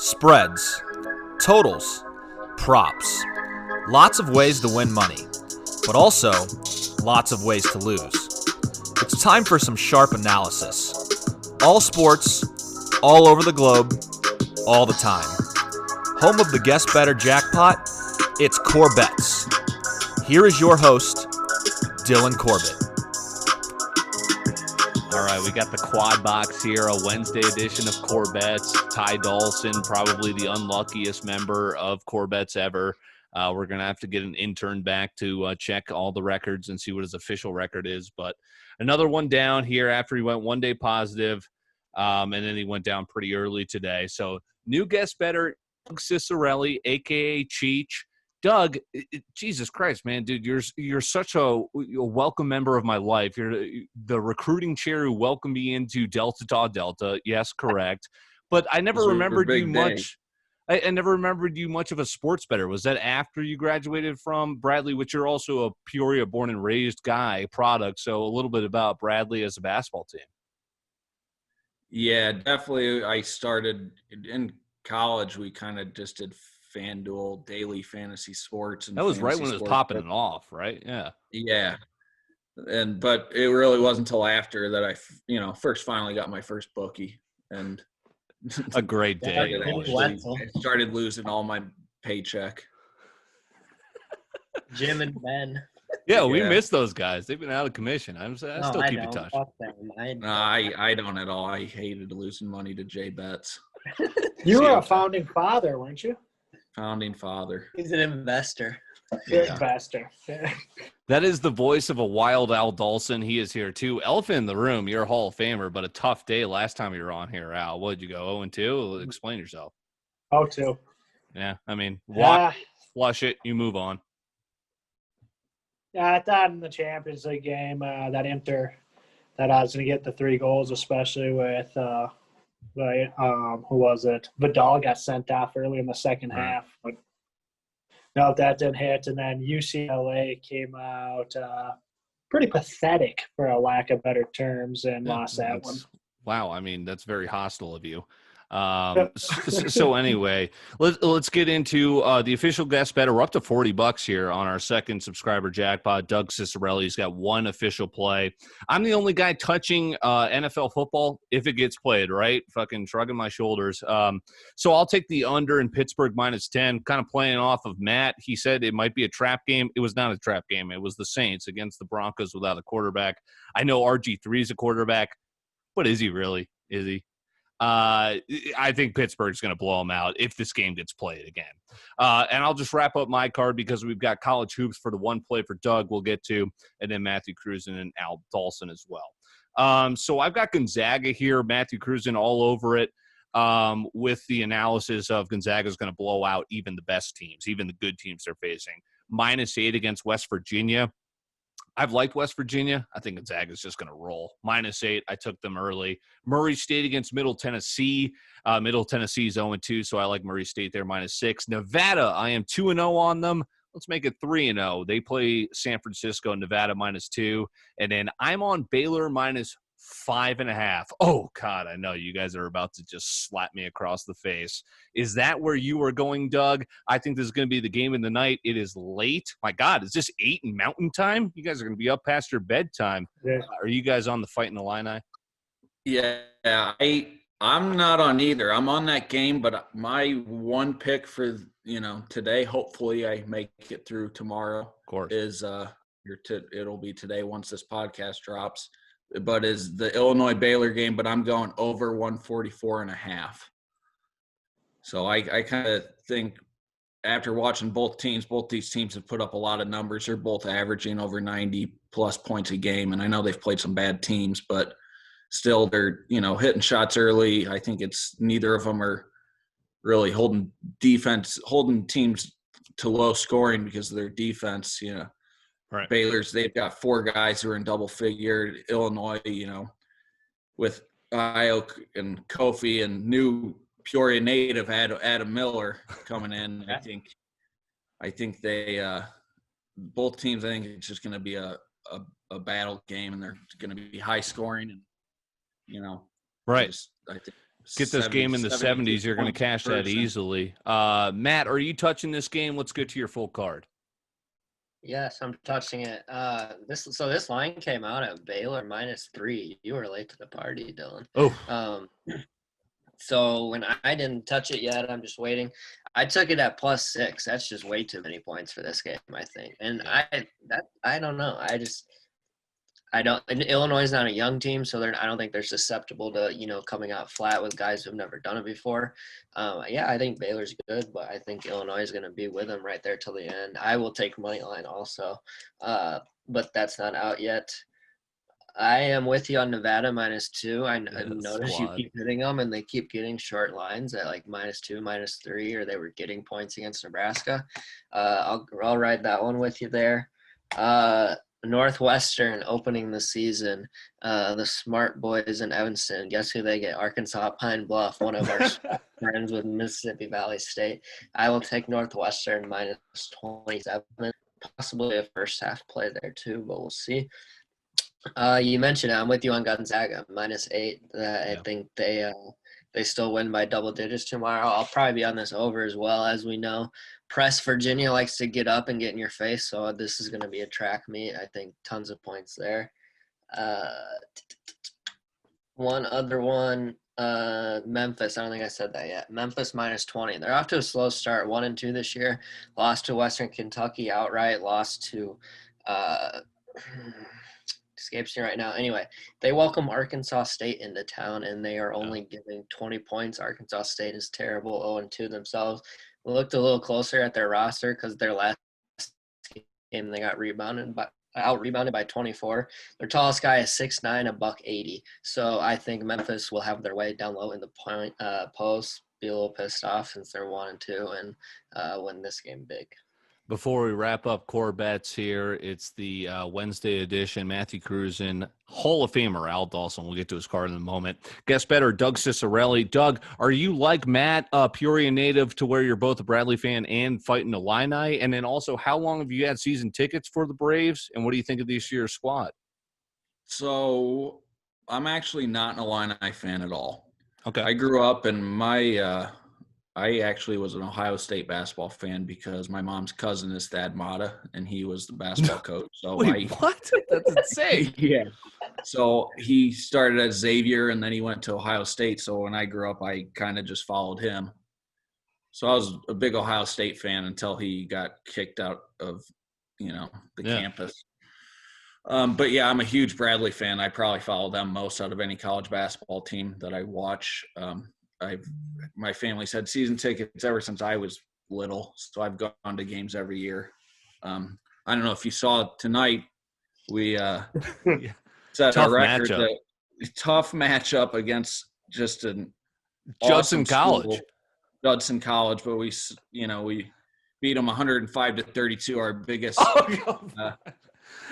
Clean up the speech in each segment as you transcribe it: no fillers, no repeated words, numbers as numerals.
spreads, totals, props. Lots of ways to win money, but also lots of ways to lose. It's time for some sharp analysis. All sports, all over the globe, all the time. Home of the Guest Bettor Jackpot, it's CorBET. Here is your host, Dylan Corbett. All right, we got the quad box here, a Wednesday edition of CorBET. Ty Dawson, probably the unluckiest member of CorBET ever. We're going to have to get an intern back to check all the records and see what his official record is. But another one down here after he went one day positive, and then he went down pretty early today. So new guest bettor, Doug Cicciarelli, a.k.a. Cheech. Doug, Jesus Christ, man, dude, you're such a welcome member of my life. You're the recruiting chair who welcomed me into Delta Tau Delta. Yes, correct. But I never remembered you much. I never remembered you much of a sports bettor. Was that after you graduated from Bradley, which you're also a Peoria born and raised guy product? So a little bit about Bradley as a basketball team. Yeah, definitely. I started in college. We kind of just did FanDuel daily fantasy sports, and that was right when it was popping it off, right? Yeah. But it really wasn't until after that I first finally got my first bookie, and a great day. I started losing all my paycheck. Jim and Ben. Yeah, we miss those guys. They've been out of commission. I still keep in touch. I don't at all. I hated losing money to J Bets. You were a founding father, weren't you? Founding father. He's an investor. Investor. That is the voice of a wild Al Dalsin. He is here too. Elephant in the room. You're a Hall of Famer, but a tough day last time you were on here, Al. What did you go 0-2? Explain yourself. 0-2. Yeah, I mean, flush it. You move on. Yeah, I thought in the Champions League game that Inter that I was going to get the 3 goals, especially with who was it? Vidal got sent off early in the second half. But no, that didn't hit. And then UCLA came out pretty pathetic, for a lack of better terms, and lost that one. Wow, I mean, that's very hostile of you. So anyway, let's get into the official guest bettor. We're up to $40 here on our second subscriber jackpot. Doug Cicciarelli's got one official play. I'm the only guy touching NFL football if it gets played, right? Fucking shrugging my shoulders. So I'll take the under in Pittsburgh -10, kind of playing off of Matt. He said it might be a trap game. It was not a trap game. It was the Saints against the Broncos without a quarterback. I know RG3 is a quarterback, but is he really? Is he? I think Pittsburgh's going to blow them out if this game gets played again. And I'll just wrap up my card because we've got college hoops for the one play for Doug we'll get to, and then Matthew Cruzen and Al Dalsin as well. So I've got Gonzaga here, Matthew Cruzen all over it with the analysis of Gonzaga's going to blow out even the best teams, even the good teams they're facing. -8 against West Virginia. I've liked West Virginia. I think Gonzaga's just going to roll. -8, I took them early. Murray State against Middle Tennessee. Middle Tennessee's 0-2, so I like Murray State there, -6. Nevada, I am 2-0 on them. Let's make it 3-0. They play San Francisco, Nevada -2. And then I'm on Baylor -5.5. Oh, God, I know you guys are about to just slap me across the face. Is that where you are going, Doug? I think this is going to be the game of the night. It is late. My God, is this 8 in Mountain Time? You guys are going to be up past your bedtime. Yeah. Are you guys on the Fighting Illini? Yeah, I'm not on either. I'm on that game, but my one pick for today, hopefully I make it through tomorrow. Of course, is it'll be today once this podcast drops. But is the Illinois Baylor game, but I'm going over 144.5. So I kind of think after watching both these teams have put up a lot of numbers. They're both averaging over 90-plus points a game, and I know they've played some bad teams, but still they're, hitting shots early. I think it's neither of them are really holding teams to low scoring because of their defense, Right. Baylor's, they've got 4 guys who are in double figure. Illinois, with Ioke and Kofi and new Peoria native Adam Miller coming in. I think they both teams. I think it's just going to be a battle game, and they're going to be high scoring. And right. I think Get this game in the 70s, you're going to 72 cash that person. easily. Matt, are you touching this game? Let's get to your full card. Yes, I'm touching it. This line came out at Baylor -3. You were late to the party, Dylan. Oh, So when I didn't touch it yet, I'm just waiting. I took it at +6. That's just way too many points for this game, I think. And I don't know. I don't. And Illinois is not a young team, so I don't think they're susceptible to coming out flat with guys who've never done it before. I think Baylor's good, but I think Illinois is going to be with them right there till the end. I will take money line also, but that's not out yet. I am with you on Nevada -2. I notice you squad. keep hitting them, and they keep getting short lines at like -2, -3, or they were getting points against Nebraska. I'll ride that one with you there. Northwestern opening the season. The smart boys in Evanston. Guess who they get? Arkansas Pine Bluff, one of our friends with Mississippi Valley State. I will take Northwestern -27. Possibly a first half play there too, but we'll see. You mentioned it. I'm with you on Gonzaga -8. I think they still win by double digits tomorrow. I'll probably be on this over as well. As we know, Press Virginia likes to get up and get in your face, so this is going to be a track meet. I think tons of points there. One other one, Memphis. I don't think I said that yet. Memphis -20. They're off to a slow start, 1-2 this year. Lost to Western Kentucky outright. Lost to escapes me right now. Anyway, they welcome Arkansas State into town, and they are only giving 20 points. Arkansas State is terrible, 0-2 themselves. We looked a little closer at their roster because their last game they got out-rebounded by 24. Their tallest guy is 6'9", $180. So I think Memphis will have their way down low in the point post, be a little pissed off since they're 1-2, and win this game big. Before we wrap up CorBETs here, it's the Wednesday edition. Matthew Cruz and Hall of Famer Al Dalsin. We'll get to his card in a moment. Guest Bettor Doug Cicciarelli. Doug, are you like Matt, Peoria native, to where you're both a Bradley fan and fighting Illini? And then also, how long have you had season tickets for the Braves? And what do you think of this year's squad? So I'm actually not an Illini fan at all. Okay. I grew up in I actually was an Ohio State basketball fan because my mom's cousin is Thad Matta, and he was the basketball coach. So Wait, what? That's insane. Yeah. So he started at Xavier, and then he went to Ohio State. So when I grew up, I kind of just followed him. So I was a big Ohio State fan until he got kicked out of, the campus. But yeah, I'm a huge Bradley fan. I probably follow them most out of any college basketball team that I watch. My family's had season tickets ever since I was little, so I've gone to games every year. I don't know if you saw tonight, we set a record. Tough matchup against just an Judson College. Judson College, but we beat them 105-32, our biggest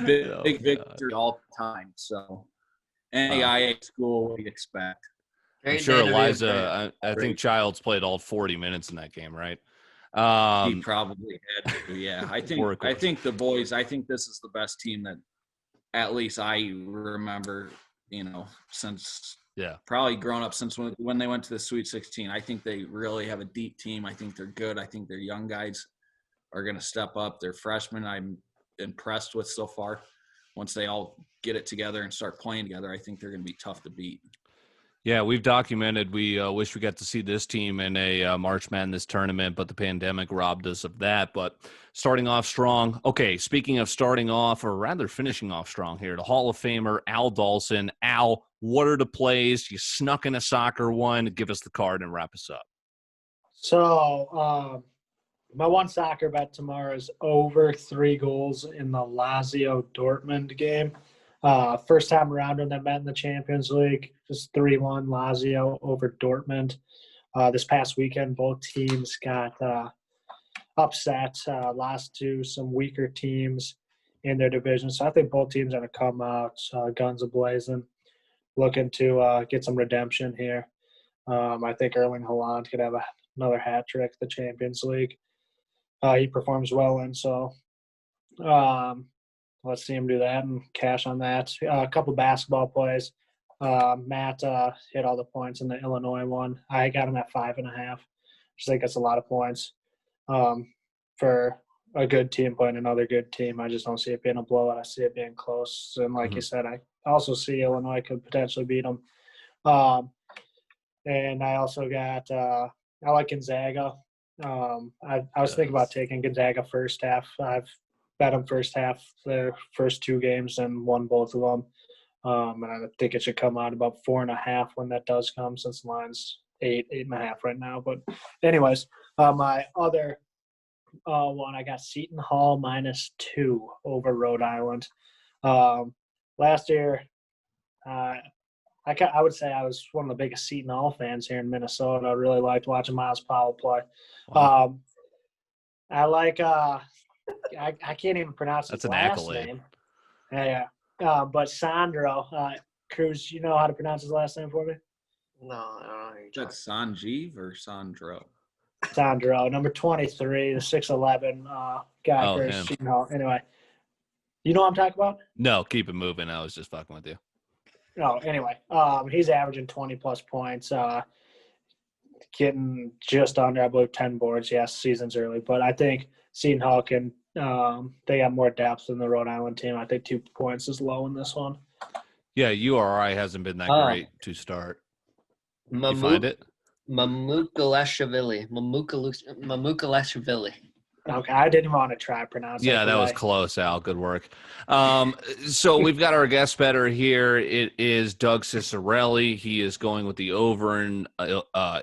big victory all time. So NAIA school, what do you expect? I'm sure Eliza, I think Childs played all 40 minutes in that game, right? He probably had to, yeah. I think the boys, I think this is the best team that at least I remember, since probably grown up since when they went to the Sweet 16. I think they really have a deep team. I think they're good. I think their young guys are going to step up. Their freshmen I'm impressed with so far. Once they all get it together and start playing together, I think they're going to be tough to beat. Yeah, we've documented. We wish we got to see this team in a March Madness tournament, but the pandemic robbed us of that. But starting off strong. Okay, speaking of starting off, or rather finishing off strong here, the Hall of Famer Al Dalsin. Al, what are the plays? You snuck in a soccer one. Give us the card and wrap us up. So my one soccer bet tomorrow is over 3 goals in the Lazio Dortmund game. First time around when they met in the Champions League, just 3-1 Lazio over Dortmund. This past weekend, both teams got upset, lost to some weaker teams in their division. So I think both teams are going to come out guns a-blazing, looking to get some redemption here. I think Erling Haaland could have another hat trick at the Champions League. He performs well in, so let's see him do that and cash on that. A couple basketball plays. Matt hit all the points in the Illinois one. I got him at 5.5. I just think that's a lot of points for a good team playing another good team. I just don't see it being a blowout. I see it being close. And like you said, I also see Illinois could potentially beat them. And I also got I like Gonzaga. I was thinking about taking Gonzaga first half. I've bet them first half, their first 2 games, and won both of them. And I think it should come out about 4.5 when that does come, since the line's 8.5 right now. But anyways, my other one, I got Seton Hall -2 over Rhode Island. Last year, I would say I was one of the biggest Seton Hall fans here in Minnesota. I really liked watching Miles Powell play. Wow. I like I can't even pronounce his That's an last accolade. name. Yeah. But Sandro Cruz, you know how to pronounce his last name for me? No, I don't know who you're Is that Sanjeev or Sandro? Sandro, number 23, the 6'11" guy Oh, for him. Seton Hall. Anyway, you know what I'm talking about? No, keep it moving. I was just fucking with you. No, anyway, he's averaging 20-plus points, getting just under, I believe, 10 boards. Yes, season's early, but I think Seton Hall can they got more depth than the Rhode Island team. I think 2 points is low in this one. Yeah, URI hasn't been that great to start. You find it? Mamukalashvili. Okay, I didn't want to try pronouncing. Yeah, that was close, Al. Good work. So we've got our guest bettor here. It is Doug Cicciarelli. He is going with the over in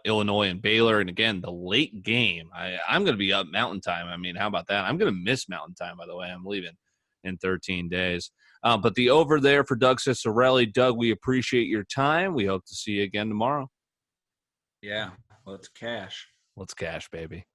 Illinois and Baylor. And again, the late game. I'm going to be up Mountain Time. I mean, how about that? I'm going to miss Mountain Time, by the way. I'm leaving in 13 days. But the over there for Doug Cicciarelli. Doug, we appreciate your time. We hope to see you again tomorrow. Yeah, let's cash. Let's cash, baby.